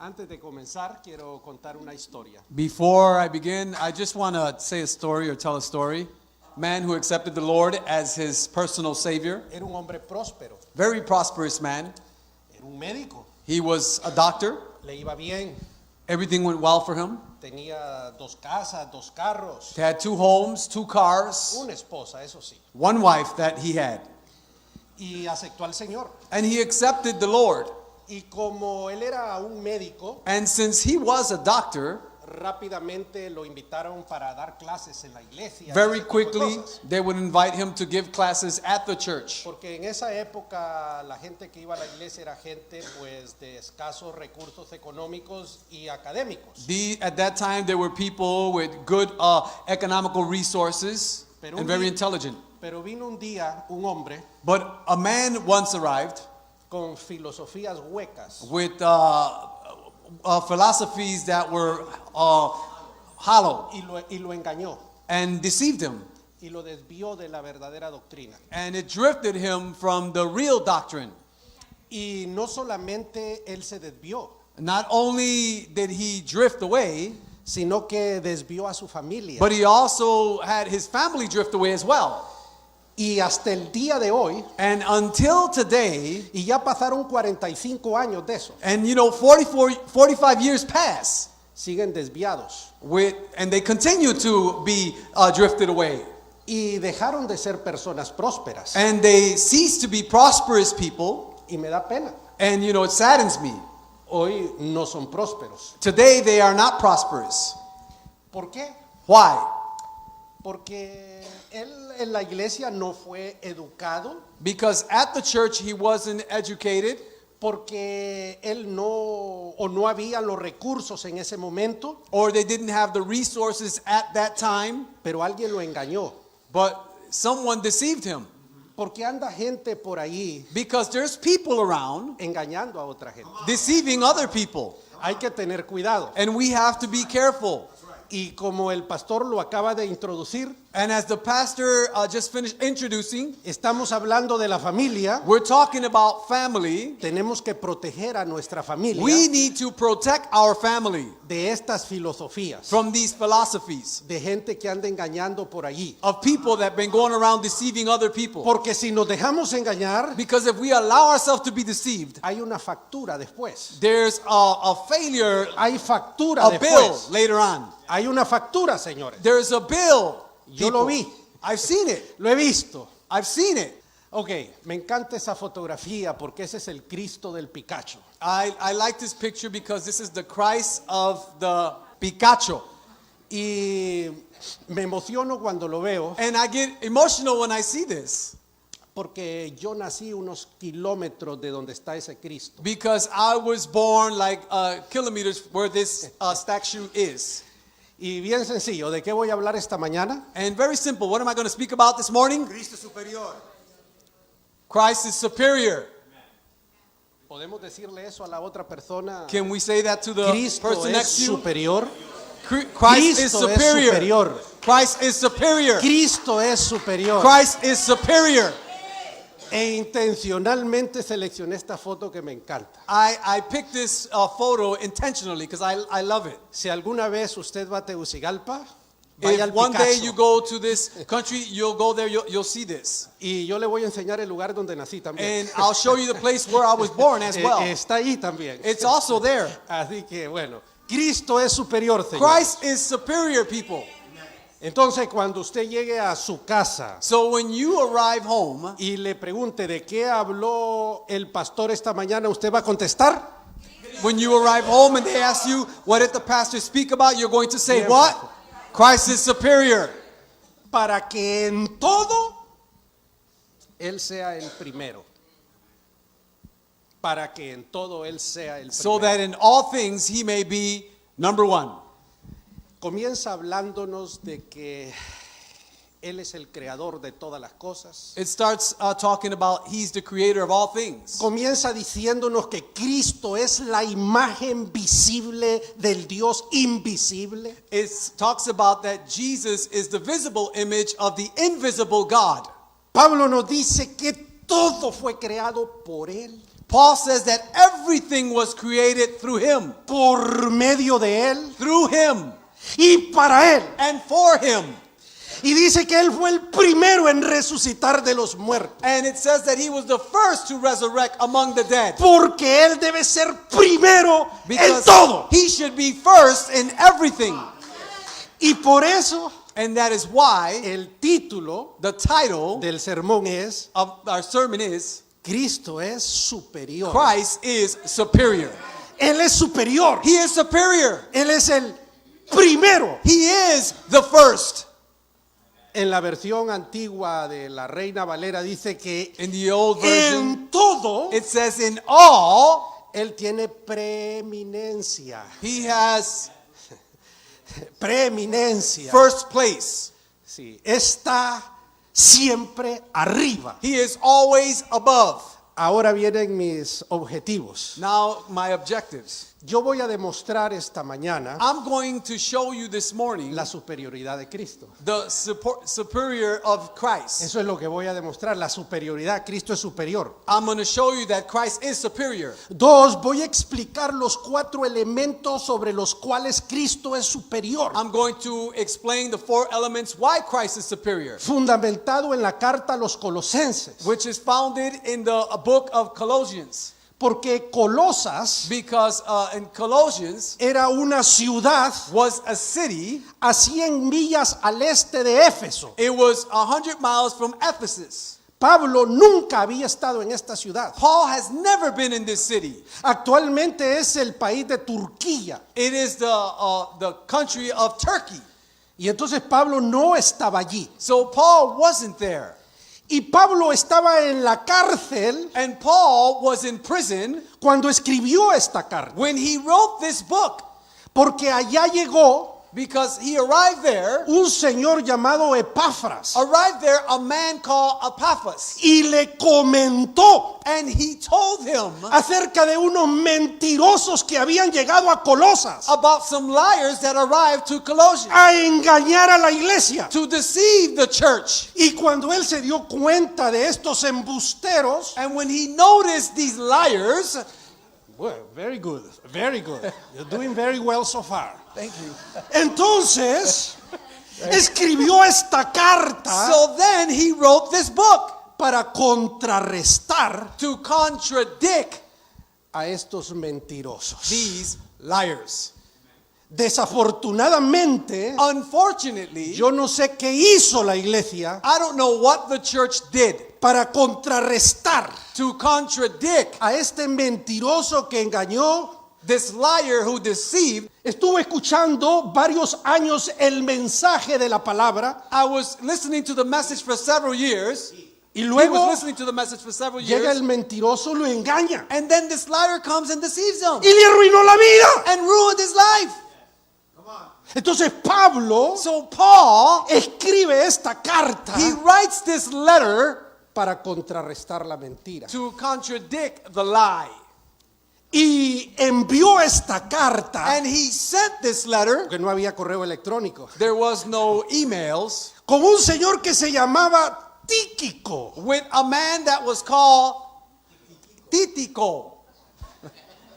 Antes de comenzar, quiero contar una historia. Before I begin, I just want to say a story or tell a story. Man who accepted the Lord as his personal savior. Era un hombre próspero, Very prosperous man. era un médico, He was a doctor. le iba bien, Everything went well for him. tenía 2 casas, 2 carros, He had 2 homes, 2 cars, una esposa, eso sí, 1 wife that he had. y aceptó al Señor. And he accepted the Lord. Y como él era un médico, And since he was a doctor, rápidamente lo invitaron para dar clases en la iglesia. very ese tipo de quickly cosas. they would invite him to give classes at the church. Porque en esa época la gente que iba a la iglesia era gente pues de escasos recursos económicos y académicos. At that time, there were people with good economical resources Pero and very intelligent. Pero vino un día un hombre But a man once arrived con filosofías huecas with philosophies that were hollow y lo engañó and deceived him. y lo desvió de la verdadera doctrina. And it drifted him from the real doctrine. Y no solamente él se desvió, Not only did he drift away, sino que desvió a su familia. but he also had his family drift away as well. Y hasta el día de hoy, And until today, y ya pasaron 45 años de eso, and 45 years pass, siguen desviados and they continue to be drifted away. y dejaron de ser personas prósperas. And they cease to be prosperous people. Y me da pena. And it saddens me. Hoy no son prósperos. Today they are not prosperous. ¿Por qué? Why? Porque él en la iglesia no fue educado, Because at the church he wasn't educated, porque él no había los recursos en ese momento, or they didn't have the resources at that time, pero alguien lo engañó. but someone deceived him. Porque anda gente por ahí Because there's people around engañando a otra gente. deceiving other people. Hay que tener cuidado. And we have to be careful. Y como el pastor lo acaba de introducir, And as the pastor just finished introducing, estamos hablando de la familia. we're talking about family. Tenemos que proteger a nuestra familia We need to protect our family de estas filosofías, from these philosophies de gente que anda engañando por allí. of people that have been going around deceiving other people. Porque si nos dejamos engañar, Because if we allow ourselves to be deceived, hay una factura después. there's a failure, Hay factura a bill después. later on. Hay una factura, señores. There's a bill. Yo lo people. vi. I've seen it. Lo he visto. I've seen it. Ok, me encanta esa fotografía porque ese es el Cristo del Picacho. I like this picture because this is the Christ of the Picacho. Y me emociono cuando lo veo And I get emotional when I see this porque yo nací unos kilómetros de donde está ese Cristo. because I was born like kilometers where this statue is. Y bien sencillo, ¿de qué voy a hablar esta mañana? And very simple, what am I going to speak about this morning? Cristo superior. Christ is superior. ¿Podemos decirle eso a la otra persona? Can we say that to the Cristo person es next to you? superior. Christ is Cristo es superior. superior. Christ is superior. Cristo es superior. Christ is superior. E intencionalmente seleccioné esta foto que me encanta. I picked this photo intentionally because I love it. Si alguna vez usted va a Tegucigalpa, vaya If al one day Picacho. you go to this country, you'll go there, you'll see this. Y yo le voy a enseñar el lugar donde nací también. And I'll show you the place where I was born as well. Está ahí también. It's also there. Así que bueno, Cristo es superior, Señor. Christ is superior, people. Entonces, cuando usted llegue a su casa So when you arrive home y le pregunte de qué habló el pastor esta mañana, ¿usted va a contestar? when you arrive home and they ask you, what did the pastor speak about? You're going to say, Bien. what? Christ is superior. Para que en todo Él sea el primero. Para que en todo Él sea el So primero. that in all things he may be number one. Comienza hablándonos de que Él es el creador de todas las cosas. It starts talking about he's the creator of all things. Comienza diciéndonos que Cristo es la imagen visible del Dios invisible. It talks about that Jesus is the visible image of the invisible God. Pablo nos dice que todo fue creado por Él. Paul says that everything was created through him, por medio de Él through him, y para Él. and for him. Y dice que Él fue el primero en resucitar de los muertos. And it says that he was the first to resurrect among the dead. Porque Él debe ser primero en Because todo. he should be first in everything. Y por eso And that is why el título the title del sermón es of our sermon is Cristo es superior. Christ is superior. Él es superior. He is superior. Él es el primero. He is the first. En la versión antigua de la Reina Valera dice que In the old version, en todo it says in all, Él tiene preeminencia. he has Preeminencia. first place. Sí, está siempre arriba. He is always above. Ahora vienen mis objetivos. Now, my objectives. Yo voy a demostrar esta mañana I'm going to show you this morning la superioridad de Cristo. the superior of Christ. Eso es lo que voy a demostrar, la superioridad. Cristo es superior. I'm going to show you that Christ is superior. Dos, voy a explicar los 4 elementos sobre los cuales Cristo es superior. I'm going to explain the 4 elements why Christ is superior, Fundamentado en la carta a los Colosenses. which is founded in the book of Colossians. Porque Colosas Because in Colossians era una ciudad was a city. a 100 millas al este de Éfeso. It was 100 miles from Ephesus. Pablo nunca había estado en esta ciudad. Paul has never been in this city. Actualmente es el país de Turquía. It is the country of Turkey. Y entonces Pablo no estaba allí. So Paul wasn't there. Y Pablo estaba en la cárcel And Paul was in prison cuando escribió esta carta. when he wrote this book, Porque allá llegó because he arrived there un señor llamado Epafras a man called Epaphras, y le comentó and he told him acerca de unos mentirosos que habían llegado a Colosas about some liars that arrived to Colossians a engañar a la iglesia. to deceive the church. Y cuando él se dio cuenta de estos embusteros, And when he noticed these liars, well, very good, very good. You're doing very well so far. thank you. Entonces, escribió esta carta So then he wrote this book para contrarrestar to contradict a estos mentirosos. these liars. Desafortunadamente, Unfortunately, yo no sé qué hizo la iglesia I don't know what the church did para contrarrestar to contradict a este mentiroso que engañó. this liar who deceived. Estuve escuchando varios años el mensaje de la palabra I was listening to the message for several years. y He luego was listening to the message for several llega years. el mentiroso, lo engaña And then this liar comes and deceives him y le arruinó la vida. and ruined his life. Entonces Pablo So Paul, escribe esta carta he writes this letter para contrarrestar la mentira. to contradict the lie. Y envió esta carta, And he sent this letter. porque no había correo electrónico, There was no emails, con un señor que se llamaba Tíquico. with a man that was called Tíquico.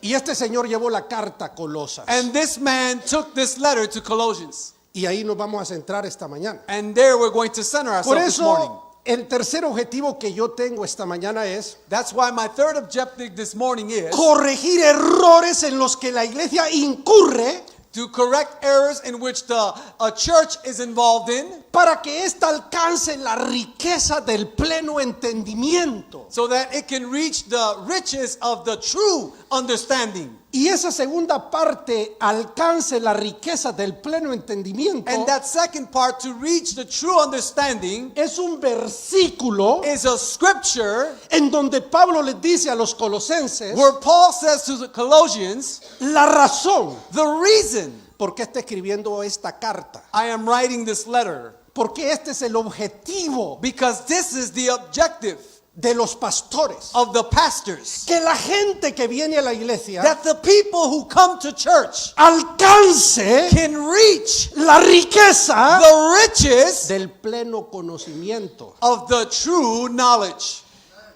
Y este señor llevó la carta a Colosas. And this man took this letter to Colossians. Y ahí nos vamos a centrar esta mañana. And there we're going to center Por ourselves this morning. eso, el tercer objetivo que yo tengo esta mañana es That's why my third objective this morning is corregir errores en los que la iglesia incurre to correct errors in which the church is involved in, para que ésta alcance la riqueza del pleno entendimiento. so that it can reach the riches of the true understanding. Y esa segunda parte, alcance la riqueza del pleno entendimiento, And that second part, to reach the true understanding, es un versículo is a scripture en donde Pablo les dice a los colosenses where Paul says to the Colossians, la razón the reason por qué está escribiendo esta carta. I am writing this letter, Porque este es el objetivo because this is the objective de los pastores. of the pastors, Que la gente que viene a la iglesia that the people who come to church alcance can reach la riqueza the riches del pleno conocimiento. of the true knowledge.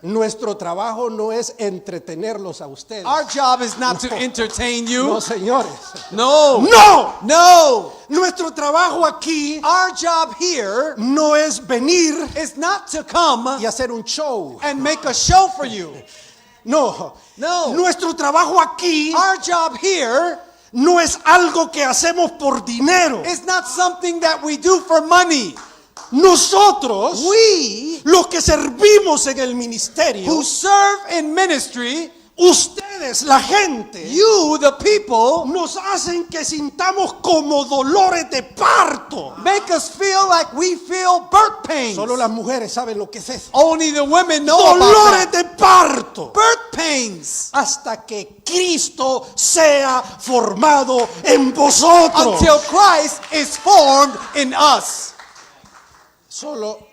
Nuestro trabajo no es entretenerlos a ustedes. Our job is not to entertain you. No, señores. No. ¡No! No. Nuestro trabajo aquí Our job here no es venir is not to come y hacer un show. and make a show for you. No. No. Nuestro trabajo aquí Our job here no es algo que hacemos por dinero. is not something that we do for money. Nosotros, We los que servimos en el ministerio, who serve in ministry, ustedes, la gente, you, the people, nos hacen que sintamos como dolores de parto. make us feel like we feel birth pains. Solo las mujeres saben lo que es eso. Only the women know about Dolores that. de parto. Birth pains. Hasta que Cristo sea formado en vosotros. Until Christ is formed in us. Solo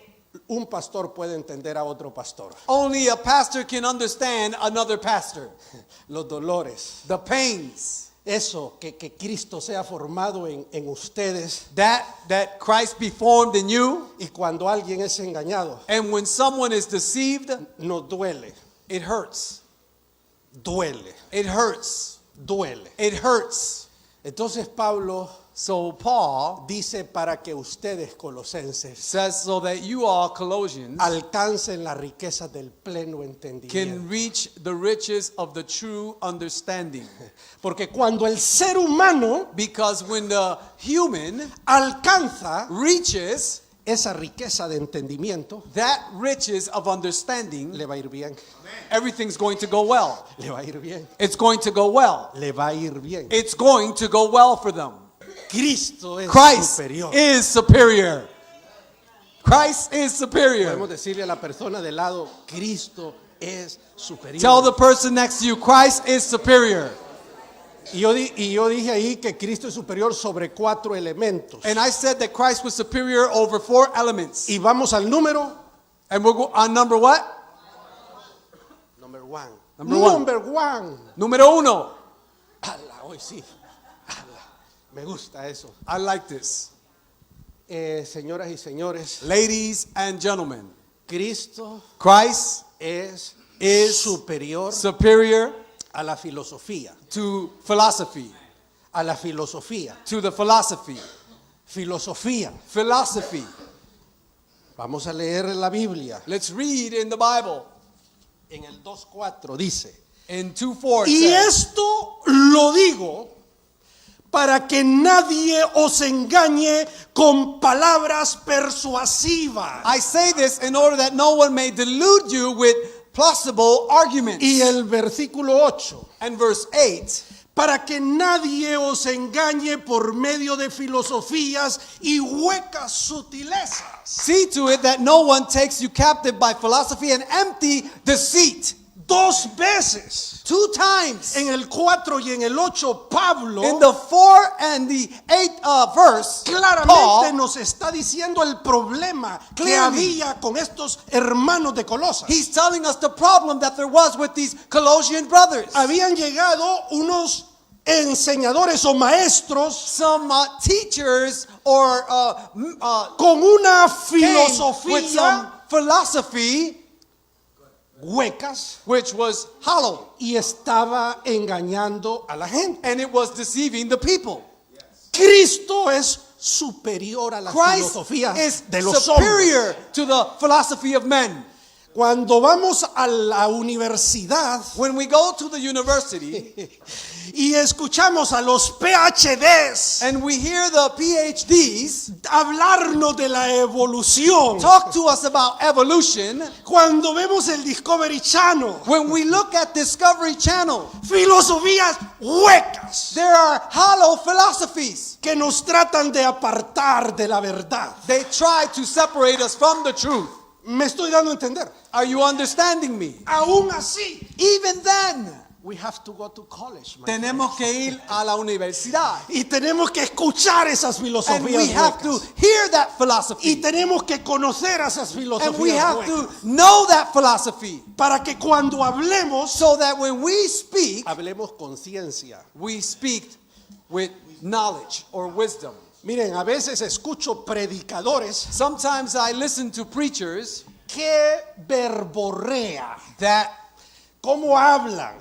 un pastor puede entender a otro pastor. Only a pastor can understand another pastor. Los dolores. The pains. Eso, que Cristo sea formado en ustedes. That Christ be formed in you. Y cuando alguien es engañado, And when someone is deceived, nos duele. it hurts. Duele. It hurts. Duele. It hurts. Entonces Pablo So Paul dice para que ustedes, colosenses, says so that you all, Colossians, alcancen la riqueza del pleno entendimiento. can reach the riches of the true understanding. Porque cuando el ser humano Because when the human alcanza reaches esa riqueza de entendimiento, that riches of understanding, le va a ir bien. everything's going to go well. Le va a ir bien. It's going to go well. Le va a ir bien. It's going to go well for them. Cristo es Christ superior. is superior. Christ is superior. Podemos decirle a la persona del lado, Cristo es superior. Tell the person next to you, Christ is superior. Y yo dije ahí que Cristo es superior sobre 4 elementos. And I said that Christ was superior over 4 elements. Y vamos al número. And we're on number what? Number one. Number one. Number one. Número 1. Ala, hoy sí. Ala, me gusta eso. I like this. Señoras y señores, Ladies and gentlemen, Cristo Christ es superior superior a la filosofía. to philosophy. A la filosofía. To the philosophy. Filosofía. Philosophy. Vamos a leer la Biblia. Let's read in the Bible. En el 2:4 dice: In 2:4 it y says, esto lo digo para que nadie os engañe con palabras persuasivas. I say this in order that no one may delude you with plausible arguments. Y el versículo 8: And verse 8, para que nadie os engañe por medio de filosofías y huecas sutilezas. see to it that no one takes you captive by philosophy and empty deceit. 2 veces. 2 times. En el 4 y en el 8, Pablo In the 4 and the 8th verse, claramente Paul, nos está diciendo el problema que Clearly. había con estos hermanos de Colosas. he's telling us the problem that there was with these Colossian brothers. Habían llegado unos enseñadores o maestros Some teachers or con una came with some filosofía philosophy huecas which was hollow, y estaba engañando a la gente. and it was deceiving the people. Cristo es superior a la Christ filosofía is de los hombres. superior to the philosophy of men. Cuando vamos a la universidad When we go to the university y escuchamos a los PhDs and we hear the PhDs hablarnos de la evolución, talk to us about evolution, cuando vemos el Discovery Channel, when we look at Discovery Channel, filosofías huecas there are hollow philosophies. que nos tratan de apartar de la verdad. They try to separate us from the truth. Me estoy dando a entender. Are you understanding me? Aún así, Even then, we have to go to college, my tenemos que ir a la universidad. y tenemos que escuchar esas And filosofías we have to huecas. hear that Y philosophy. tenemos que conocer a esas And we filosofías have huecas. to know that philosophy Para que cuando hablemos, so that when we speak, hablemos con ciencia. we speak with knowledge or wisdom. Miren, a veces escucho predicadores Sometimes I listen to preachers qué verborrea, that cómo hablan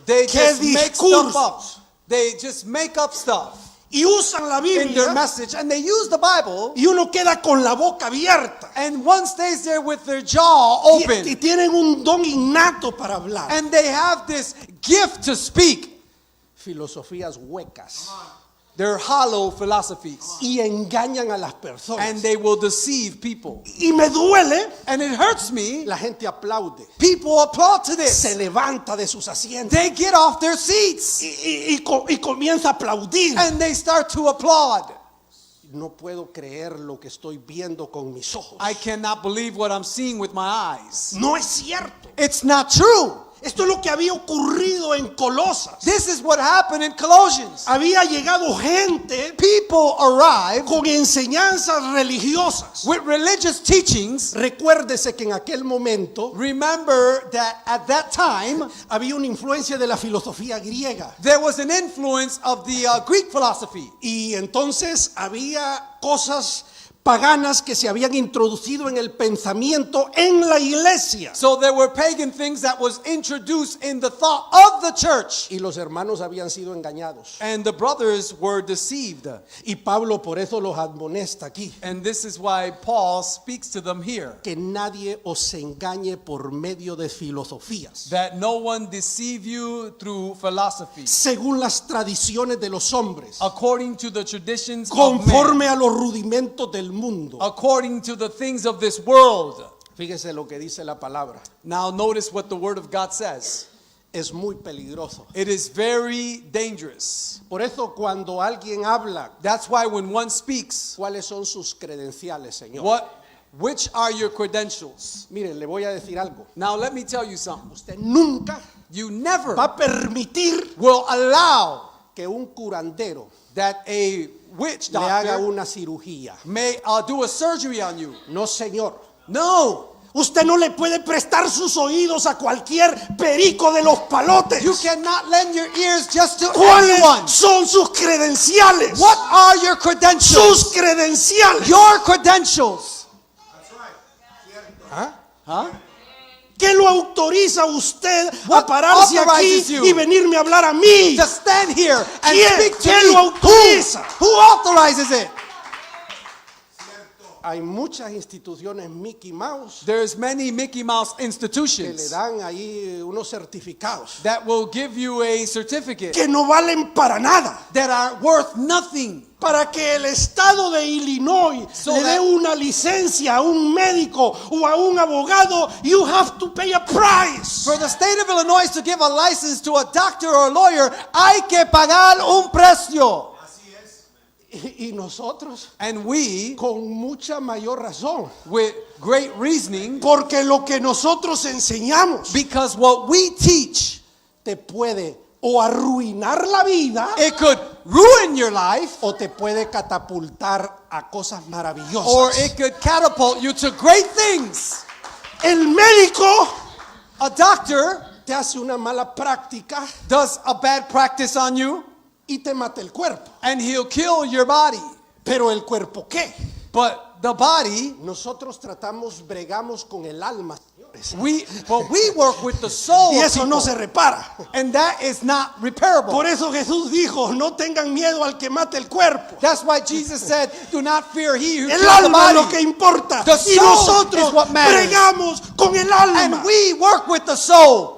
they Qué just make stuff up. discursos. They just make up stuff y usan la in their Biblia message, and they use the Bible, y uno queda con la boca abierta. and one stays there with their jaw Y open, tienen un don innato para hablar. and they have this gift to speak. Filosofías huecas. They're hollow philosophies, Y engañan a las and personas. they will deceive people. Y me duele, And it hurts me. la gente aplaude. People applaud to Se this. levanta de sus asientos. They get off their seats Y comienza a aplaudir. and they start to applaud. No puedo creer lo que estoy viendo con mis ojos. I cannot believe what I'm seeing with my eyes. No es cierto. It's not true. Esto es lo que había ocurrido en Colosas. This is what happened in Colossians. Había llegado gente People arrived con enseñanzas religiosas. with religious teachings. Recuérdese que en aquel momento Remember that at that time, había una influencia de la filosofía griega. there was an influence of the Greek philosophy. Y entonces había cosas paganas que se habían introducido en el pensamiento en la iglesia. So there were pagan things that was introduced in the thought of the church. Y los hermanos habían sido engañados. And the brothers were deceived. Y Pablo por eso los admonesta aquí. And this is why Paul speaks to them here. Que nadie os engañe por medio de filosofías, That no one deceive you through philosophy. según las tradiciones de los hombres, According to the traditions of conforme men. a los rudimentos del mundo. According to the things of this world. Fíjese lo que dice la palabra. Now notice what the word of God says. Es muy peligroso. It is very dangerous. Por eso cuando alguien habla, That's why when one speaks, ¿cuáles son sus credenciales, Señor? which are your credentials? Mire, le voy a decir algo. Now let me tell you something. Usted nunca You never va a permitir will allow que un curandero that a witch le haga doctor una cirugía. may do a surgery on you. No, Señor. No. Usted no le puede prestar sus oídos a cualquier perico de los palotes. You cannot lend your ears just to ¿Cuáles anyone. son sus credenciales? What are your credentials? Sus credenciales. Your credentials. ¿Ah? Huh? ¿Qué lo autoriza usted a What pararse aquí authorizes you y venirme a hablar a mí? To stand here and ¿Quién? speak to ¿Quién me. lo autoriza? Who authorizes it? Hay muchas instituciones Mickey Mouse There's many Mickey Mouse que le institutions dan ahí unos certificados that will give you a certificate que no valen para nada. that are worth nothing. Para que el estado de Illinois So le dé that- una licencia a un médico o a un abogado, you have to pay a price. For the state of Illinois to give a license to a doctor or a lawyer, hay que pagar un precio. Y nosotros, And we, con mucha mayor razón, with great reasoning, porque lo que nosotros enseñamos because what we teach, te puede o arruinar la vida it could ruin your life, o te puede catapultar a cosas or maravillosas. it could catapult you to great things. El médico A doctor te hace una mala práctica does a bad practice on you, y te mata el cuerpo. and he'll kill your body. Pero el cuerpo, ¿qué? But the body, Nosotros bregamos con el alma, señores. we work with the soul. Y of eso no people, se repara. and that is not repairable. Por eso Jesús dijo, no tengan miedo al que mate el cuerpo. That's why Jesus said, "Do not fear he who El kills the alma es lo que body." importa. The Y soul nosotros is what matters. bregamos con el alma. And we work with the soul.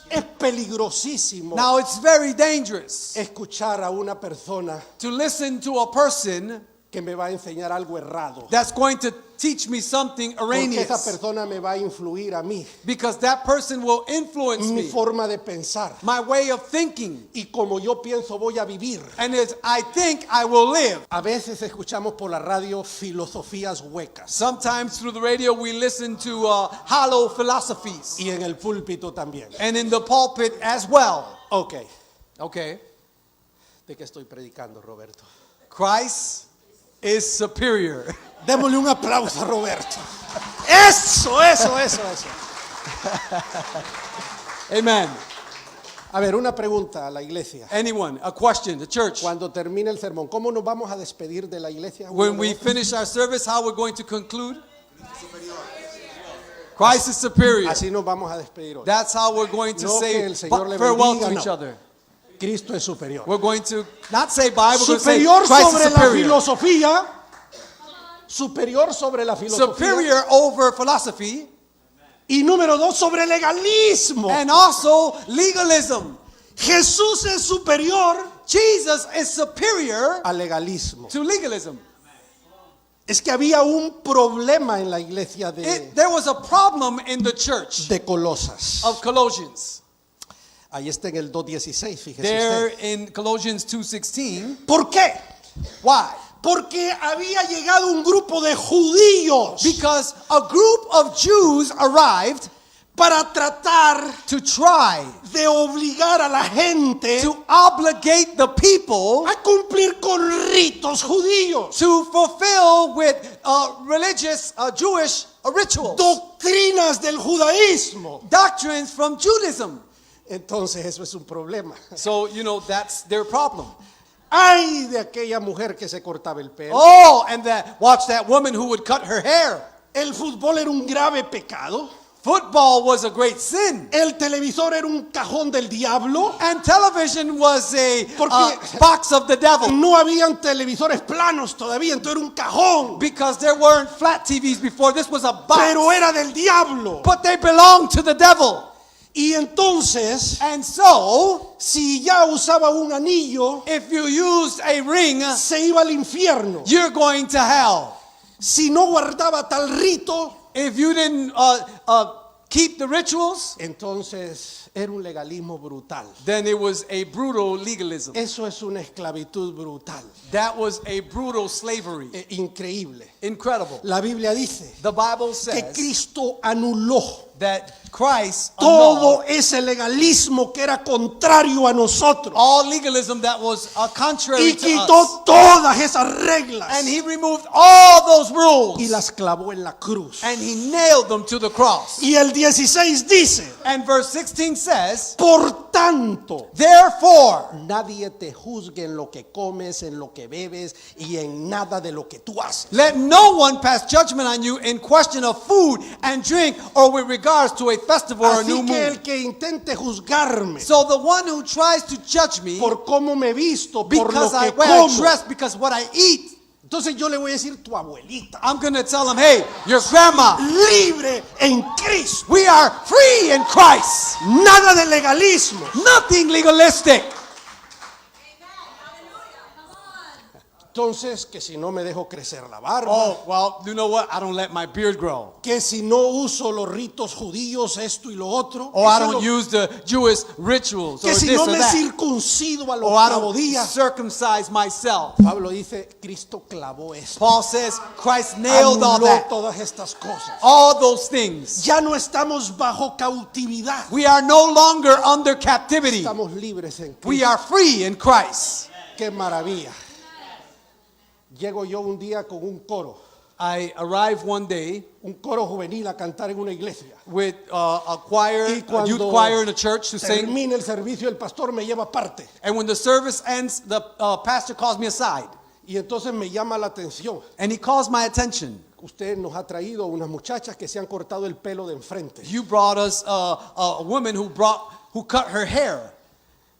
Es peligrosísimo Now it's very dangerous escuchar a una persona to listen to a person que me va a enseñar algo errado. that's going to teach me something Porque esa erroneous, persona me va a influir a mí, because that person will influence mi me, forma de pensar. my way of thinking, Y como yo pienso voy a vivir. and as I think I will live. A veces escuchamos por la radio filosofías huecas. Sometimes through the radio we listen to hollow philosophies, Y en el púlpito también. and in the pulpit as well. Ok. Okay, ¿De qué estoy predicando, Roberto? Christ is superior. Démosle un aplauso a Roberto. Eso. Amen. A ver, una pregunta a la iglesia. Anyone, a question, the church. Cuando termine el sermón, ¿cómo nos vamos a despedir de la iglesia? When we finish our service, how we're going to conclude? Christ is superior. Así nos vamos a despedir hoy. That's how we're going to No, que say el Señor le farewell bendiga, to each no. other. Cristo es superior. We're going to not say bye, we're going to say Superior Christ sobre is la superior. filosofía. Superior sobre la filosofía. Superior over philosophy, Y número 2, sobre legalismo. and also legalism. Jesús es superior Jesus is superior al legalismo. to legalism. Es que había un problema en la iglesia There was a problem in the church de Colosas. of Colossians. Ahí está en el 2:16, fíjese There usted. in Colossians 2:16. ¿Por qué? Why? Porque había llegado un grupo de judíos Because a group of Jews arrived para tratar to try de obligar a la gente to obligate the people a cumplir con ritos judíos, to fulfill with religious Jewish rituals, doctrinas del judaísmo. doctrines from Judaism. Entonces eso es un problema. So, that's their problem. Ay de aquella mujer que se cortaba el pelo. Oh, and watch that woman who would cut her hair. El fútbol era un grave pecado. Football was a great sin. El televisor era un cajón del diablo. And television was a Porque- box of the devil. No habían televisores planos todavía, entonces era un cajón. Because there weren't flat TVs before. This was a box. Pero era del diablo. But they belonged to the devil. Y entonces, And so, si ya usaba un anillo, if you used a ring, se iba al infierno. you're going to hell. Si no guardaba tal rito, If you didn't keep the rituals, entonces era un legalismo brutal. then it was a brutal legalism. Eso es una esclavitud brutal, That was a brutal slavery. increíble. Incredible. La Biblia dice The Bible que says Cristo anuló that Christ todo annulled ese legalismo que era contrario a nosotros all legalism that was contrary y to us. quitó todas esas reglas And he removed all those rules. y las clavó en la cruz. And he nailed them to the cross. Y el 16 dice, And verse 16 says, por tanto, therefore, nadie te juzgue en lo que comes, en lo que bebes y en nada de lo que tú haces. let no one pass judgment on you in question of food and drink or with regards to a festival or a new Así que moon. el que intente juzgarme So the one who tries to judge me por cómo me visto, por lo because I que wear como, dress, because what I eat, entonces yo le voy a decir tu abuelita, I'm going to tell him, hey, your grandma, libre en Cristo, we are free in Christ. nada de legalismo. Nothing legalistic. Entonces que si no me dejo crecer la barba, Oh, well, you know what? I don't let my beard grow. que si no uso los ritos judíos, esto y lo otro, Or I eso es don't lo- use the Jewish rituals or que si this no or me that. circuncido a los Or I octavo don't día. circumcise myself. Pablo dice, Cristo clavó eso, Paul says Christ nailed all anuló that. todas estas cosas. All those things. Ya no estamos bajo cautividad, We are no longer under captivity. estamos libres en We Cristo. are free in Christ. Qué maravilla. Llego yo un día con un coro one day un coro juvenil a cantar en una iglesia. with a choir, Y a youth cuando choir in a church to sing. termina el servicio, el pastor me lleva aparte. And when the service ends, the pastor calls me aside. Y entonces me llama la atención. And he calls my attention. Usted nos ha traído unas muchachas que se han cortado el pelo de enfrente. You brought us a woman who cut her hair.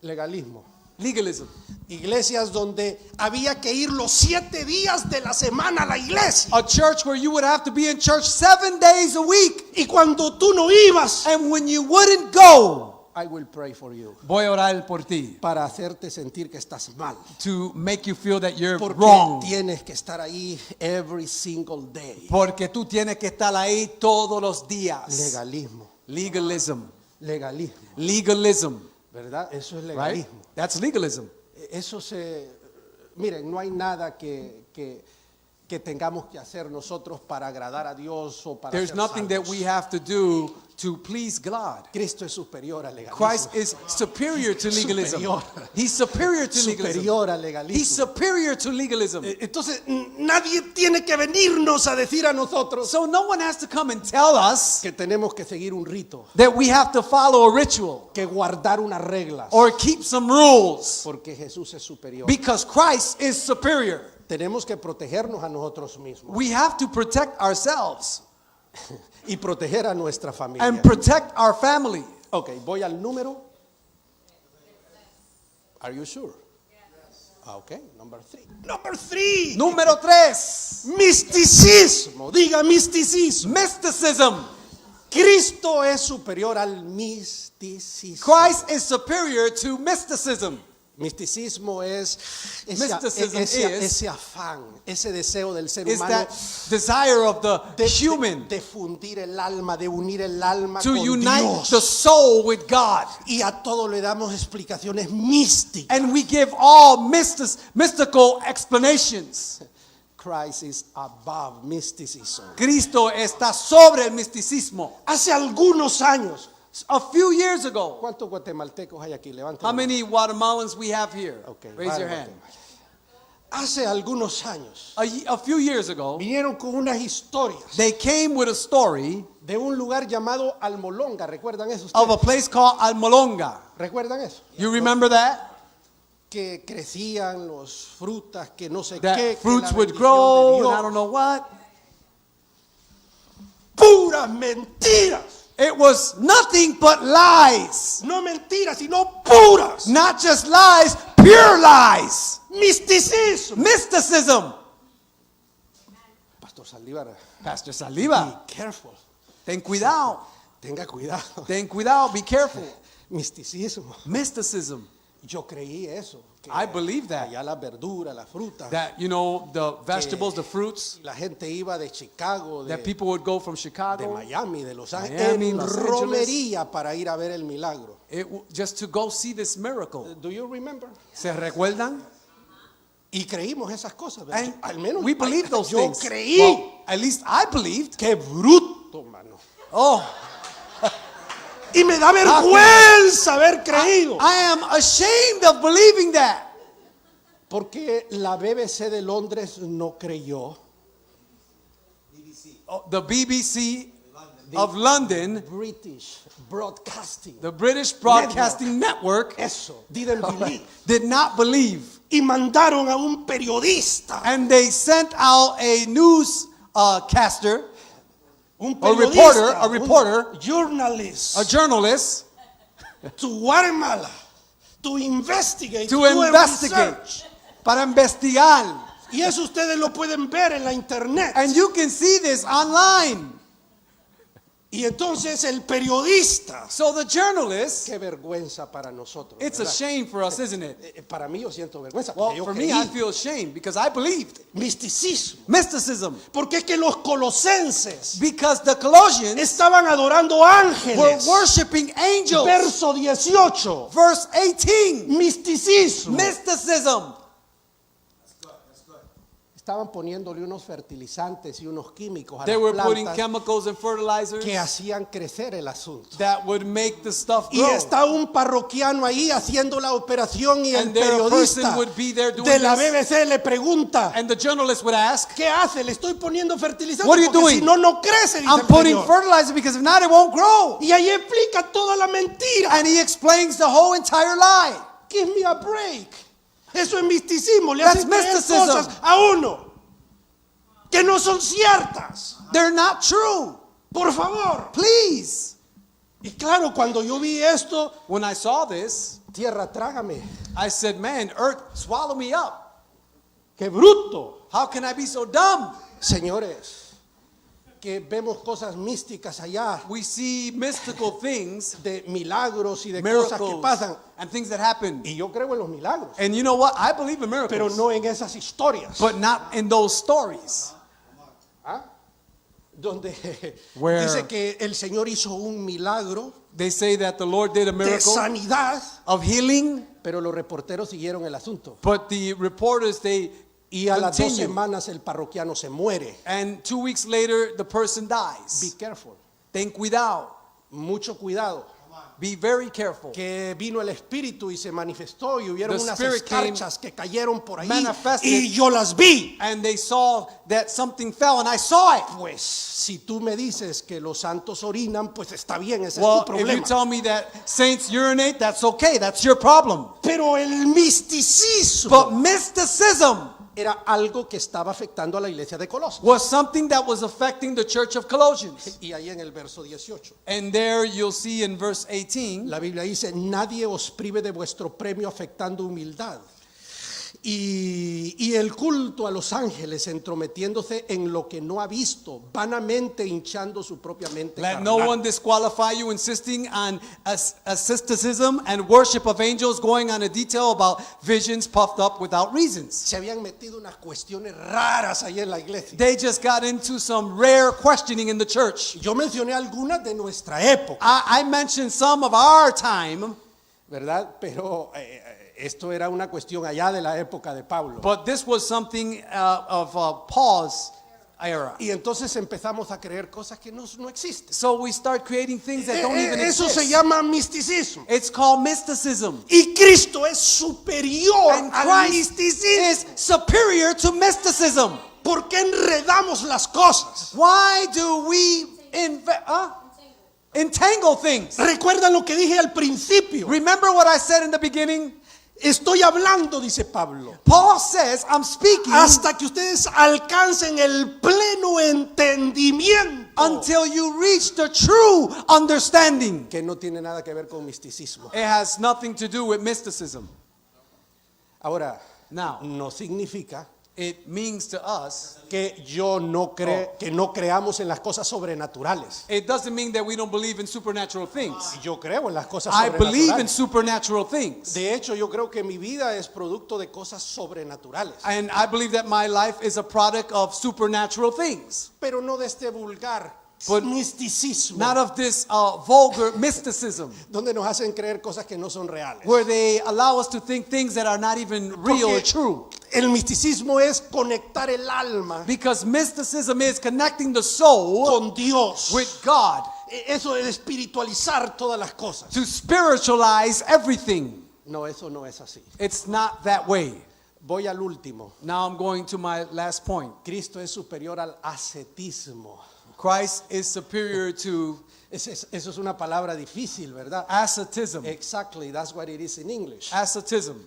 Legalismo. Legalism. Iglesias donde había que ir los 7 días de la semana a la iglesia. A church where you would have to be in church 7 days a week. Y cuando tú no ibas, And when you wouldn't go, I will pray for you. voy a orar por ti. Para hacerte sentir que estás mal. To make you feel that you're Porque wrong. tienes que estar ahí every single day. Porque tú tienes que estar ahí todos los días. Legalismo. Legalism. Legalismo. Legalism. ¿Verdad? Eso es Right? legalismo. That's legalism. Eso miren, no hay nada que tengamos que hacer nosotros para agradar a Dios o para There's ser nothing that salvos. we have to do to please God. Cristo es superior al legalismo. Christ is superior to legalism. Superior. He's superior to legalism. Superior al He's legalismo. superior to legalism. Entonces, nadie tiene que venirnos a decir a nosotros So no one has to come and tell us que tenemos que seguir un rito, that we have to follow a ritual que guardar unas reglas, or keep some rules porque Jesús es superior. because Christ is superior. Tenemos que protegernos a nosotros mismos. We have to protect ourselves. y proteger a nuestra familia. and protect our family. Ok, voy al número. Are you sure? Ok, number 3. Number 3. Número 3. Misticismo. Diga misticismo. Mysticism. Cristo es superior al misticismo. Christ is superior to mysticism. Misticismo es Mysticism ese afán, ese deseo del ser Is humano that desire of the de human de fundir el alma, de unir el alma to con unite Dios. the soul with God. Y a todo le damos explicaciones místicas. And we give all mystical explanations. Christ is above mysticism. Cristo está sobre el misticismo. Hace algunos años, A few years ago, ¿cuántos guatemaltecos hay aquí? Levanten how la mano. many Guatemalans we have here? Okay, Raise your vale, hand. Hace algunos años A few years ago, vinieron con unas historias they came with a story de un lugar llamado Almolonga. ¿Recuerdan eso of a ustedes? place called Almolonga. ¿Recuerdan eso? You remember that? Que crecían los frutas, que no sé That qué, que fruits la would bendición grow de and Dios. I don't know what. Puras mentiras. It was nothing but lies. No mentiras, sino puras. Not just lies, pure lies. Misticismo. Mysticism. Pastor Saldívar, Pastor Saliva, be careful. ten cuidado. Tenga cuidado. Ten cuidado, be careful. Misticismo. Mysticism. Yo creí eso. Que I believe that. allá las verduras, las frutas. That, you know, the vegetables, the fruits, La gente iba de Chicago, that de, people would go from de Chicago Miami, de Los Ángeles, Miami, en Los Ángeles. romería para ir a ver el milagro. just to go see this miracle. Do you remember? ¿Se recuerdan? Y creímos esas cosas. ¿verdad? And Al menos we believed those yo things. creí. Well, at least I believed. Qué bruto, mano. Oh, Y me da vergüenza haber creído. I am ashamed of believing that. Porque la BBC de Londres no creyó. Oh, the BBC of London, British Broadcasting. the British Broadcasting Network, Eso, didn't believe. did not believe. Y mandaron a un periodista. And they sent out a newscaster, Un A periodista. reporter, un journalist. a journalist, To Guatemala. To investigate. to do a investigate, research. para investigar. Y eso ustedes lo pueden ver en la internet. And you can see this online. Y entonces el periodista. So the journalist, Qué vergüenza para nosotros. it's a ¿verdad? shame for us, isn't it? Para mí yo siento vergüenza. Well, Porque yo for creí. me, I feel ashamed because I believed. Misticismo. Mysticism. Porque es que los colosenses Because the Colossians estaban adorando were ángeles. worshiping angels. Verso 18. Verse 18. Misticismo. Mysticism. Estaban poniéndole unos fertilizantes y unos químicos a They las were putting plantas chemicals and fertilizers que hacían crecer el asunto. that would make the stuff Y grow. está un parroquiano ahí haciendo la operación y el And there a person periodista would be there doing de la this. BBC le pregunta, And the journalist would ask, ¿qué hace? Le estoy poniendo fertilizante What are you porque doing? si no, no crece, dice I'm el putting señor. fertilizer because if not, it won't grow. Y ahí explica toda la mentira. And he explains the whole entire lie. Give me a break. Eso es misticismo. Le That's hacen creer mysticism. cosas a uno que no son ciertas. They're not true. Por favor. Please. Y claro, cuando yo vi esto, When I saw this, tierra, trágame. I said, man, earth, swallow me up. ¡Qué bruto! How can I be so dumb? Señores, que vemos cosas místicas allá, We see mystical things, de milagros y de cosas que miracles, pasan. and things that happen. Y yo creo en los milagros, And you know what? I believe in miracles, pero no en esas historias. but not in those stories. ¿Ah? Donde Where- dice que el Señor hizo un milagro They say that the Lord did a de miracle sanidad, of healing, pero los reporteros siguieron el asunto. but the reporters, they Y a las 2 continue. semanas el parroquiano se muere. And 2 weeks later, the person Be dies. careful. Ten cuidado. Mucho cuidado. Be very careful. Que vino el Espíritu y se manifestó y hubieron The unas Spirit came, escarchas que cayeron por ahí manifested. y yo las vi. And they saw that something fell, and I saw it. Pues si tú me dices que los santos orinan, pues está bien, ese Well, es tu if you problema. tell me that saints urinate, that's okay. That's your problem. Pero el misticismo But mysticism era algo que estaba afectando a la iglesia de Colosas. was something that was affecting the church of Colossians. Y ahí en el verso 18, And there you'll see in verse 18, la Biblia dice, nadie os prive de vuestro premio afectando humildad. Y el culto a los ángeles entrometiéndose en lo que no ha visto, vanamente hinchando su propia mente let carnal. no one disqualify you, insisting on asceticism and worship of angels, going on a detail about visions puffed up without reasons. Se habían metido unas cuestiones raras ahí en la iglesia. They just got into some rare questioning in the church. Yo mencioné algunas de nuestra época, I mentioned some of our time, ¿verdad? Pero esto era una cuestión allá de la época de Pablo. but this was something of Paul's era. Y entonces empezamos a creer cosas que no existen. So we start creating things that don't even Eso se exist. llama misticismo. It's called mysticism. Y Cristo es superior And al Christ misticismo. is superior to mysticism. ¿Por qué enredamos las cosas? Why do we entangle things? ¿Recuerdan lo que dije al principio? Remember what I said in the beginning? Estoy hablando, dice Pablo, Paul says, I'm speaking hasta que ustedes alcancen el pleno entendimiento, until you reach the true understanding. que no tiene nada que ver con misticismo. It has nothing to do with mysticism. Ahora, Now, no significa it means to us, que que no creamos en las cosas sobrenaturales. it doesn't mean that we don't believe in supernatural things. Yo creo en las cosas I believe in sobrenaturales. supernatural things. De hecho, yo creo que mi vida es producto de cosas sobrenaturales, And I believe that my life is a product of supernatural things, pero no de este vulgar But misticismo, not of this vulgar mysticism, donde nos hacen creer cosas que no son reales. where they allow us to think things that are not even real or Porque true. el misticismo es conectar el alma Because mysticism is connecting the soul con Dios. with God, Eso es espiritualizar todas las cosas. to spiritualize everything. No, eso no es así. It's not that way. Voy al último. Now I'm going to my last point. Cristo es superior al ascetismo. Christ is superior to Eso es una palabra difícil, ¿verdad? ascetism. Exactly, that's what it is in English. Ascetism.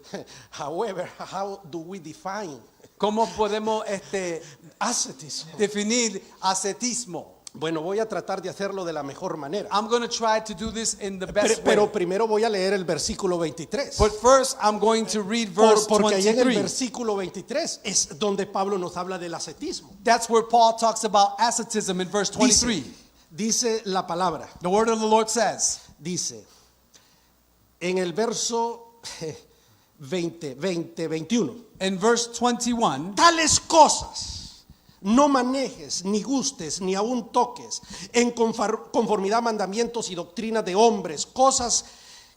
However, how do we define ¿Cómo podemos ascetismo? definir ascetismo? Bueno, voy a tratar de hacerlo de la mejor manera. I'm going to try to do this in the best Pero way. primero voy a leer el versículo 23. But first, I'm going to read verse Porque ahí en el 23. versículo 23 es donde Pablo nos habla del ascetismo. That's where Paul talks about asceticism in verse 23. Dice la palabra, The word of the Lord says, dice en el verso 21, in verse 21, tales cosas no manejes, ni gustes, ni aun toques, en conformidad a mandamientos y doctrinas de hombres, cosas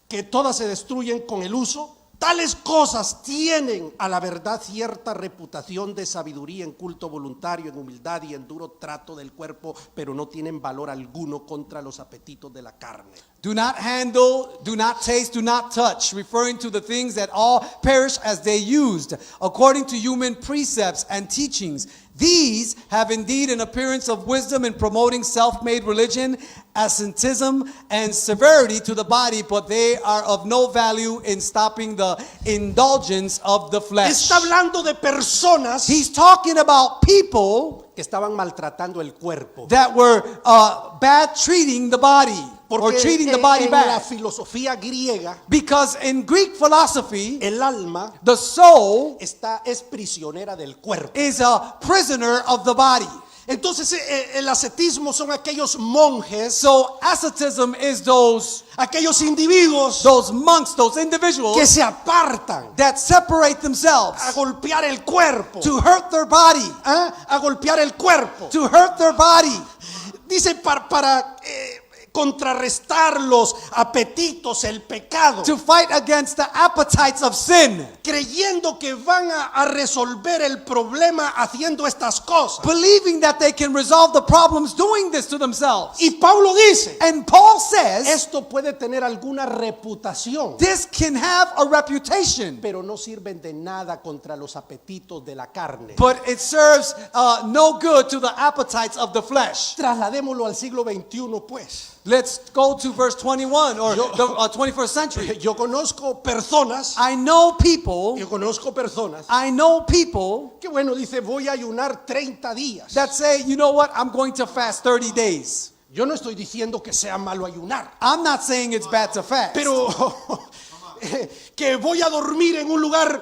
que todas se destruyen con el uso. Tales cosas tienen a la verdad cierta reputación de sabiduría en culto voluntario, en humildad y en duro trato del cuerpo, pero no tienen valor alguno contra los apetitos de la carne. do not handle, do not taste, do not touch, referring to the things that all perish as they used, according to human precepts and teachings. These have indeed an appearance of wisdom in promoting self-made religion, asceticism, and severity to the body, but they are of no value in stopping the indulgence of the flesh. Está hablando de personas He's talking about people que estaban maltratando el cuerpo. that were bad treating the body, or Porque treating the body en la bad. filosofía griega, Because in Greek philosophy, el alma the soul es prisionera del cuerpo. is a prisoner of the body. Entonces el ascetismo son aquellos monjes, So asceticism is those aquellos individuos monks, those que individuals se apartan that separate themselves a golpear el cuerpo, to hurt their body, a golpear el cuerpo. to hurt their body, Dice para contrarrestar los apetitos, el pecado, to fight against the appetites of sin, creyendo que van a resolver el problema haciendo estas cosas. believing that they can resolve the problems doing this to themselves. Y Pablo dice, And Paul says esto puede tener alguna reputación, this can have a reputation, pero no sirven de nada contra los apetitos de la carne. but it serves no good to the appetites of the flesh. Trasladémoslo al siglo XXI, pues. Let's go to verse 21 or Yo- the 21st century. Yo conozco personas, I know people que bueno, dice, voy a ayunar 30 días. that say, you know what, I'm going to fast 30 days. Yo no estoy diciendo que sea malo ayunar, I'm not saying it's bad to fast. pero que voy a dormir en un lugar,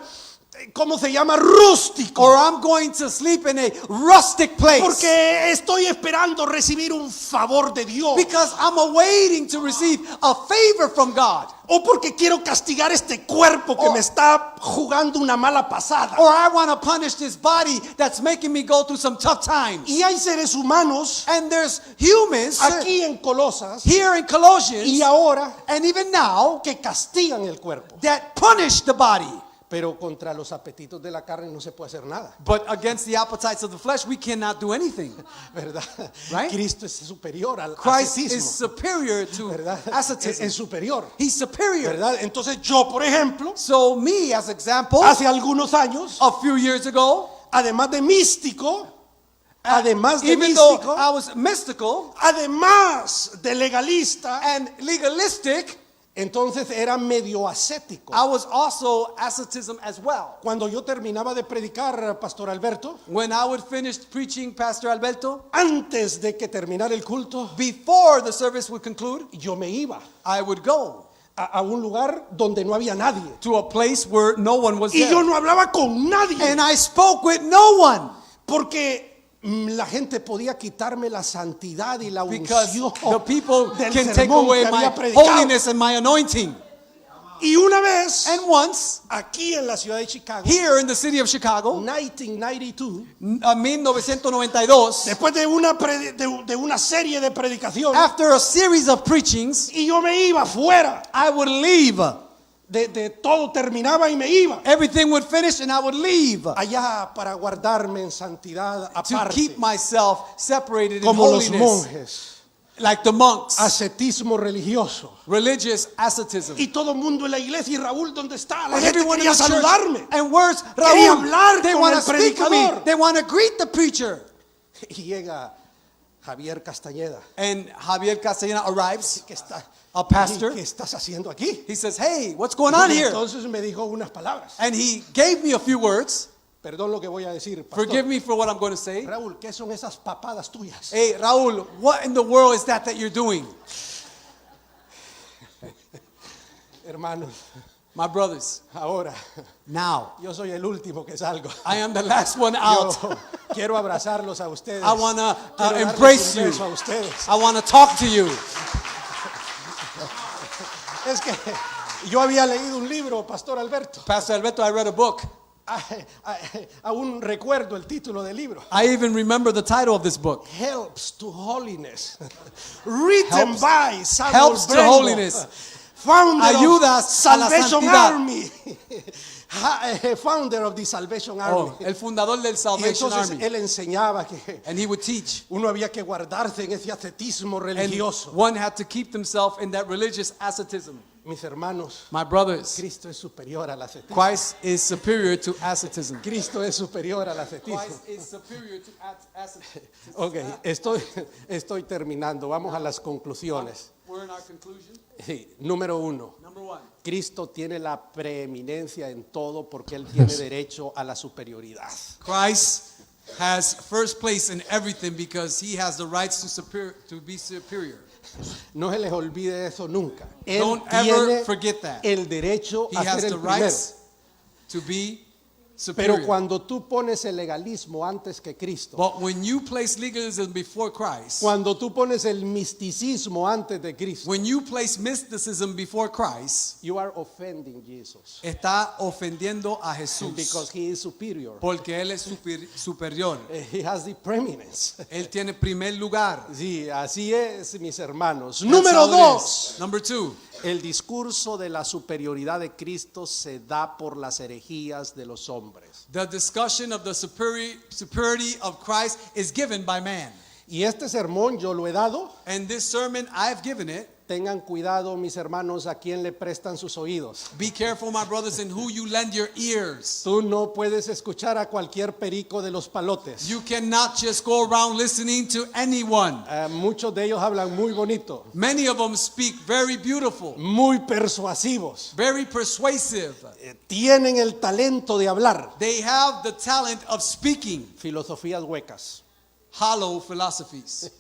¿cómo se llama? Rústico. Or I'm going to sleep in a rustic place. Porque estoy esperando recibir un favor de Dios. Because I'm awaiting to receive a favor from God. O porque quiero castigar este cuerpo que Or- me está jugando una mala pasada. Or I want to punish this body that's making me go through some tough times. Y hay seres humanos And there's humans aquí en Colosas here in Colossians y ahora and even now que castigan el cuerpo. that punish the body. Pero contra los apetitos de la carne no se puede hacer nada, But against the appetites of the flesh, we cannot do anything. ¿verdad? Right? Cristo es superior al Christ is ascetismo, superior to ¿verdad? asceticism. Es superior, He's superior. ¿verdad? Entonces yo, por ejemplo, So me, as example, hace algunos años, a few years ago, además de místico, even though I was mystical además de legalista, and legalistic, entonces era medio ascético. I was also asceticism as well. Cuando yo terminaba de predicar, Pastor Alberto, When I would finish preaching, Pastor Alberto, antes de que terminara el culto, before the service would conclude, yo me iba I would go a un lugar donde no había nadie. to a place where no one was Y yo there. no hablaba con nadie, And I spoke with no one porque la gente podía quitarme la santidad y la because unción the people del can take sermón away que my había predicado. holiness and my anointing. Y una vez, And once, aquí en la ciudad de Chicago, here in the city of Chicago, 1992, 1992, después de una serie de predicaciones, after a series of preachings, y yo me iba fuera, I would leave. de todo terminaba y me iba Everything would finish and I would leave allá para guardarme en santidad to aparte, keep myself separated in como los holiness, monjes, like the monks, ascetismo religioso. religious asceticism. Y todo el mundo en la iglesia, y Raúl, ¿dónde está? La And gente everyone in quería the church, saludarme. and where's Quería Raúl? hablar They con want el to speak to me. predicador. They want to greet the preacher. Y llega Javier Castañeda, And Javier Castellana arrives, que está, a pastor. ¿qué estás haciendo aquí? He says, hey, what's going on Y here? entonces me dijo unas palabras. And he gave me a few words. Perdón lo que voy a decir, pastor. Forgive me for what I'm going to say. Raúl, ¿qué son esas papadas tuyas? Hey, Raúl, what in the world is that you're doing? Hermanos, My brothers, ahora now, yo soy el último que salgo. I am the last one out. Yo quiero abrazarlos a ustedes. I want to Quiero darles embrace un you. beso a ustedes. I want to talk to you. Es que yo había leído un libro, Pastor Alberto. Pastor Alberto, I read a book. Aún recuerdo el título del libro. I even remember the title of this book. Helps to Holiness. Written Helps- by Samuel Helps to Brembo, Holiness. Founder Ayudas of a la Salvation santidad. Army. Founder of the Salvation Army. Oh, el fundador del Y Salvation entonces Army. él enseñaba que And he would teach. uno había que guardarse en ese ascetismo And religioso. one had to keep themselves in that religious asceticism. Mis hermanos, My brothers, Cristo es superior al ascetismo. Christ is superior to asceticism. Cristo es superior al ascetismo. Christ is superior to asceticism. Ok, estoy terminando. Vamos a las conclusiones. We're in our conclusion. Sí, número 1. Number 1. Cristo tiene la preeminencia en todo porque Él tiene derecho a la superioridad. Christ has first place in everything because he has the rights to be superior. No se les olvide eso nunca. Él Don't ever tiene forget that. el derecho He a has ser the el primero. rights to be superior. Pero cuando tú pones el legalismo antes que Cristo, But when you place legalism before Christ, cuando tú pones el misticismo antes de Cristo, when you place mysticism before Christ, you are offending Jesus está ofendiendo a Jesús because He is superior. porque él es superior. He has the preeminence. Él tiene primer lugar. Sí, así es, mis hermanos. That's Número how it 2. is. Number 2. El discurso de la superioridad de Cristo se da por las herejías de los hombres. The discussion of the superiority of Christ is given by man. Y este sermón yo lo he dado And this sermon, I've given it Tengan cuidado, mis hermanos, a quien le prestan sus oídos. Be careful, my brothers, in who you lend your ears. Tú no puedes escuchar a cualquier perico de los palotes. You cannot just go around listening to anyone. Muchos de ellos hablan muy bonito, Many of them speak very beautiful, muy persuasivos. very persuasive. Tienen el talento de hablar. They have the talent of speaking. Filosofías huecas. Hollow philosophies.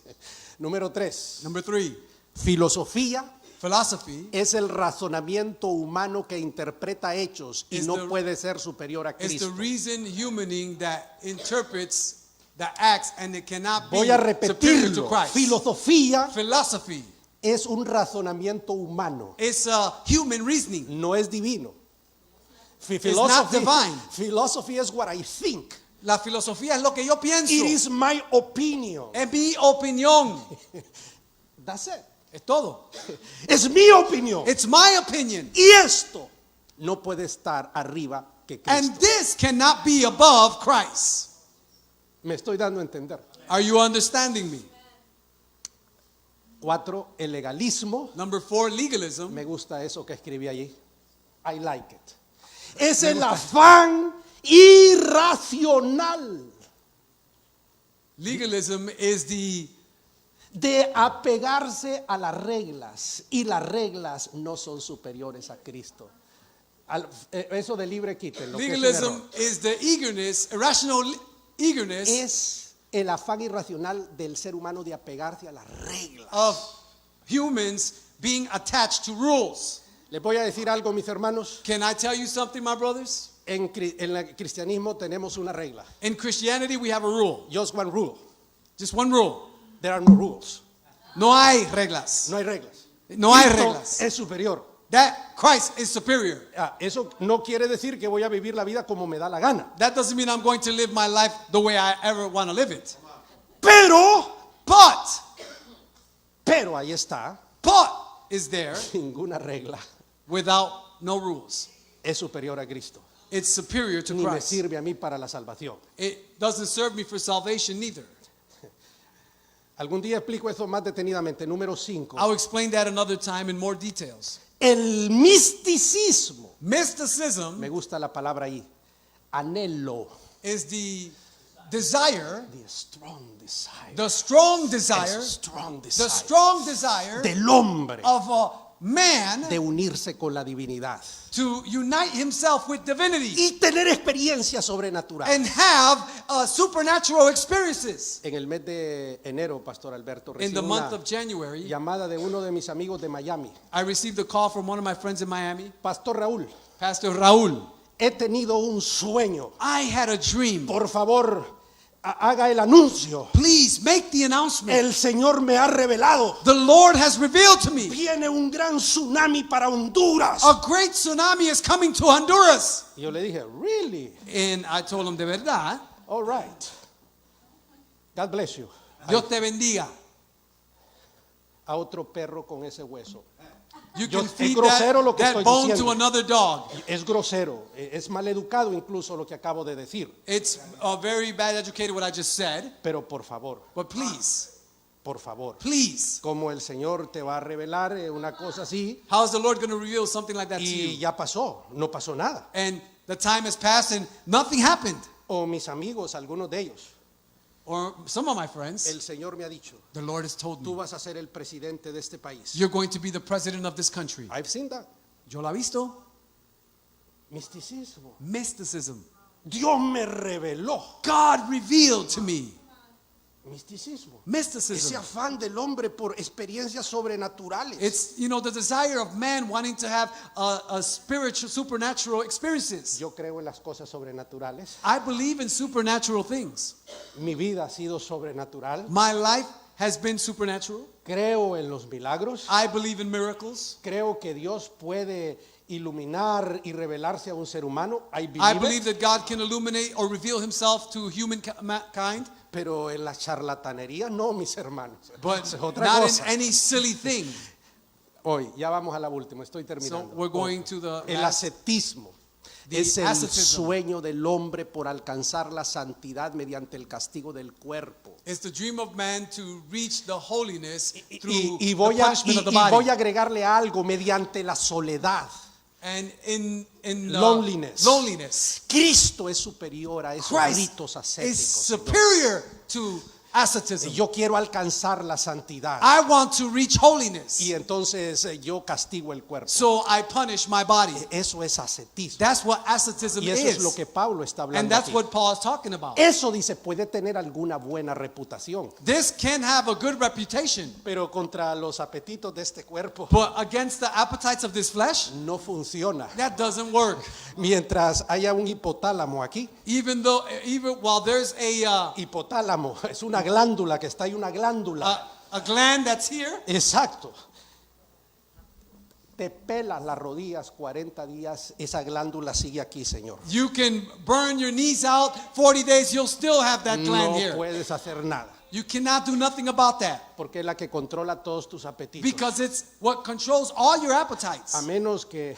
Número 3. Number 3, Filosofía philosophy es el razonamiento humano que interpreta hechos y Is no the- puede ser superior a is the Cristo. reason humaning that interprets the acts and it cannot be Voy a superior to repetirlo. Christ. Filosofía Philosophy es un razonamiento humano, is human reasoning. no es divino. not divine. Philosophy is what I think. La filosofía es lo que yo pienso. It is my opinion. Es mi opinión. That's it. Es todo. Es mi opinión. It's my opinion. Y esto no puede estar arriba que And Cristo. this cannot be above Christ. Me estoy dando a entender. Are you understanding me? 4, el legalismo. Number 4, legalism. Me gusta eso que escribí allí. I like it. Es el afán irracional Legalism is de apegarse a las reglas, y las reglas no son superiores a Cristo. Eso de libre quítenlo. que es un legalism error. is the eagerness, irrational eagerness Es el afán irracional del ser humano de apegarse a las reglas. of humans being attached to rules. Les voy a decir algo, mis hermanos. Can I tell you something, my brothers? En el cristianismo tenemos una regla. In Christianity, we have a rule. Just one rule. Just one rule. There are no rules. No hay reglas. No hay reglas. No hay Cristo reglas. es superior. That Christ is superior. Eso no quiere decir que voy a vivir la vida como me da la gana. That doesn't mean I'm going to live my life the way I ever want to live it. Pero ahí está, But is there ninguna regla without no rules. es superior a Cristo. It's superior to Ni me Christ. sirve a mí para la salvación. It doesn't serve me for salvation neither. Algún día explico eso más detenidamente. Número 5. I'll explain that another time in more details. El misticismo. Mysticism Me gusta la palabra ahí. Anhelo. is the desire, The strong desire. the strong El desire, strong the desire strong desire del hombre of a man de unirse con la divinidad to unite himself with divinity y tener experiencias sobrenaturales. and have supernatural experiences. En el mes de enero, Pastor Alberto, In recibí the month una of January, llamada de uno de mis amigos de Miami. I received a call from one of my friends in Miami, Pastor Raúl, Pastor Raúl. he tenido un sueño. I had a dream. Por favor, haga el anuncio. Please make the announcement. El Señor me ha revelado. The Lord has revealed to me Viene un gran tsunami para Honduras. a great tsunami is coming to Honduras. Y yo le dije, really? And I told him, de verdad, All right. God bless you. Dios te bendiga. A otro perro con ese hueso. You Yo- can es feed grosero lo que that estoy bone diciendo. to another dog. Es grosero, es maleducado incluso lo que acabo de decir. It's very bad educated what I just said. Pero por favor, But please, please, como el Señor te va a revelar una cosa así, how is the Lord going to reveal something like that to y you? ya pasó, no pasó nada. And the time has passed and nothing happened. O mis amigos, algunos de ellos, Or some of my friends, el Señor me ha dicho, the Lord has told tú me, vas a ser el presidente de este país. you're going to be the president of this country. I've seen that. Yo la he visto. Misticismo. Mysticism. Dios me reveló. God revealed to me. Misticismo. Ese Mysticism. afán del hombre por experiencias sobrenaturales. It's, the desire of man wanting to have a spiritual, supernatural experiences. Yo creo en las cosas sobrenaturales. I believe in supernatural things. Mi vida ha sido sobrenatural. My life has been supernatural. Creo en los milagros. I believe in miracles. Creo que Dios puede iluminar y revelarse a un ser humano. I I believe believe it. that God can illuminate or reveal himself to humankind, Pero en la charlatanería no, mis hermanos. but Esa es otra not in cosa. any silly thing. Hoy, ya vamos a la última, estoy So terminando. we're going to the El last. ascetismo. Es el asceticism sueño del hombre por alcanzar la santidad mediante el castigo del cuerpo. is the dream of man to reach the holiness through Y the voy a, punishment of the y voy body. a agregarle algo mediante la soledad. And in Loneliness. Cristo es superior a esos Christ ritos is ascéticos. superior to asceticism. Yo quiero alcanzar la santidad. I want to reach holiness. Y entonces yo castigo el cuerpo. So I punish my body. Eso es ascetismo. That's what asceticism Y eso es lo is. que Pablo está And hablando that's aquí. what Paul is talking about. Eso dice puede tener alguna buena reputación, This can have a good reputation, pero contra los apetitos de este cuerpo but against the appetites of this flesh, no funciona. that doesn't work. Mientras haya un hipotálamo aquí, Even while there's hipotálamo es una glándula que está ahí, una glándula. a gland that's here, Exacto. Te pelas las rodillas 40 días, esa glándula sigue aquí, Señor. you can burn your knees out 40 days, you'll still have that gland No here. puedes hacer nada, You cannot do nothing about that porque es la que controla todos tus apetitos. because it's what controls all your appetites. A menos que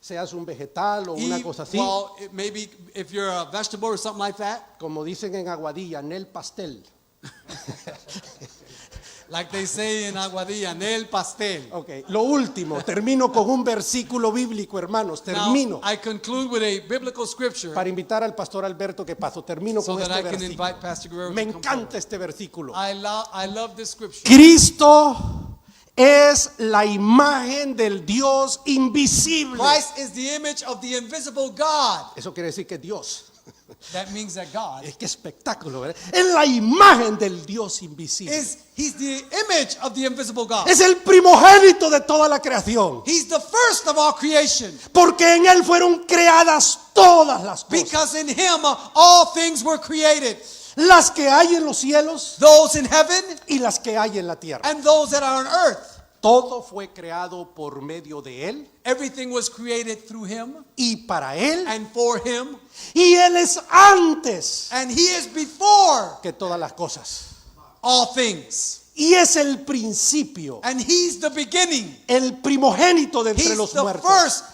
seas un vegetal o una cosa así, Well, maybe if you're a vegetable or something like that, como dicen en Aguadilla, en el pastel. like they say in Aguadilla, el pastel. Ok, lo último, termino con un versículo bíblico, hermanos, termino. Now, I conclude with a biblical scripture Para invitar al pastor Alberto que paso, termino so con that este I can versículo. invite Pastor Guerrero Me to come encanta este versículo. forward. I love this scripture. Cristo es la imagen del Dios invisible. Christ is the image of the invisible God. Eso quiere decir que Dios. That means that God Qué espectáculo, ¿verdad? Es la imagen del Dios invisible. He's the image of the invisible God. Es el primogénito de toda la creación. He's the first of all creation. Porque en Él fueron creadas todas las cosas. Because in him all things were created. Las que hay en los cielos Those in heaven y las que hay en la tierra. and those that are on earth. Todo fue creado por medio de Él Everything was created through him y para Él. and for him. Y Él es antes And he is before que todas las cosas. all things. Y es el principio, And he's the beginning. el primogénito de entre He's los the muertos. first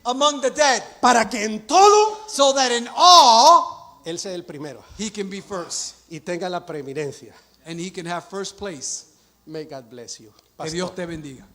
among the dead. Para que en todo So that in all Él sea el primero he can be first. y tenga la preeminencia. And he can have first place. May God bless you. Que Pastor. Dios te bendiga.